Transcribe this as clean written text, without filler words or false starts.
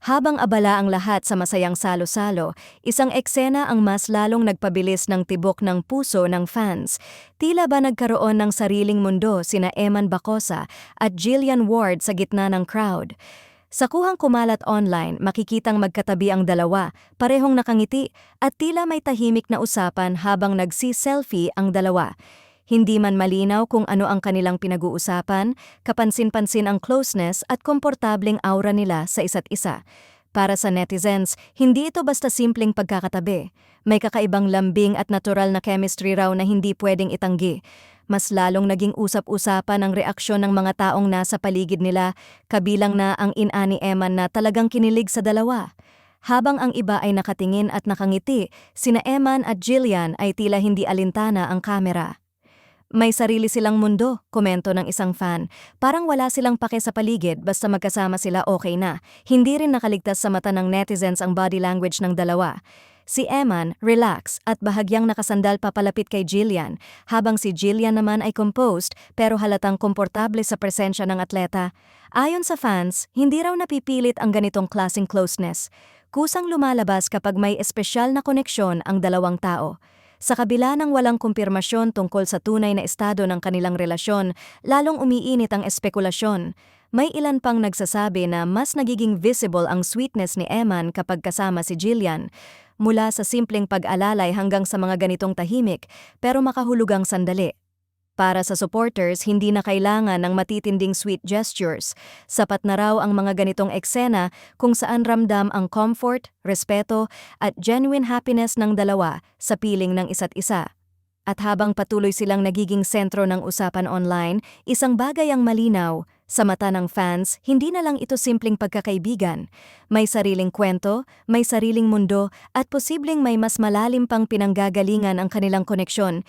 Habang abala ang lahat sa masayang salo-salo, isang eksena ang mas lalong nagpabilis ng tibok ng puso ng fans. Tila ba nagkaroon ng sariling mundo sina Eman Bacosa at Jillian Ward sa gitna ng crowd. Sa kuhang kumalat online, makikitang magkatabi ang dalawa, parehong nakangiti at tila may tahimik na usapan habang nagsi-selfie ang dalawa. Hindi man malinaw kung ano ang kanilang pinag-uusapan, kapansin-pansin ang closeness at komportableng aura nila sa isa't isa. Para sa netizens, hindi ito basta simpleng pagkakatabi. May kakaibang lambing at natural na chemistry raw na hindi pwedeng itanggi. Mas lalong naging usap-usapan ang reaksyon ng mga taong nasa paligid nila, kabilang na ang ina ni Eman na talagang kinilig sa dalawa. Habang ang iba ay nakatingin at nakangiti, sina Eman at Jillian ay tila hindi alintana ang kamera. May sarili silang mundo, komento ng isang fan. Parang wala silang pake sa paligid basta magkasama sila okay na. Hindi rin nakaligtas sa mata ng netizens ang body language ng dalawa. Si Eman, relax at bahagyang nakasandal papalapit kay Jillian, habang si Jillian naman ay composed pero halatang komportable sa presensya ng atleta. Ayon sa fans, hindi raw napipilit ang ganitong klaseng closeness. Kusang lumalabas kapag may espesyal na koneksyon ang dalawang tao. Sa kabila ng walang kumpirmasyon tungkol sa tunay na estado ng kanilang relasyon, lalong umiinit ang espekulasyon. May ilan pang nagsasabi na mas nagiging visible ang sweetness ni Eman kapag kasama si Jillian, mula sa simpleng pag-alalay hanggang sa mga ganitong tahimik pero makahulugang sandali. Para sa supporters, hindi na kailangan ng matitinding sweet gestures. Sapat na raw ang mga ganitong eksena kung saan ramdam ang comfort, respeto, at genuine happiness ng dalawa sa piling ng isa't isa. At habang patuloy silang nagiging sentro ng usapan online, isang bagay ang malinaw. Sa mata ng fans, hindi na lang ito simpleng pagkakaibigan. May sariling kwento, may sariling mundo, at posibleng may mas malalim pang pinanggagalingan ang kanilang koneksyon.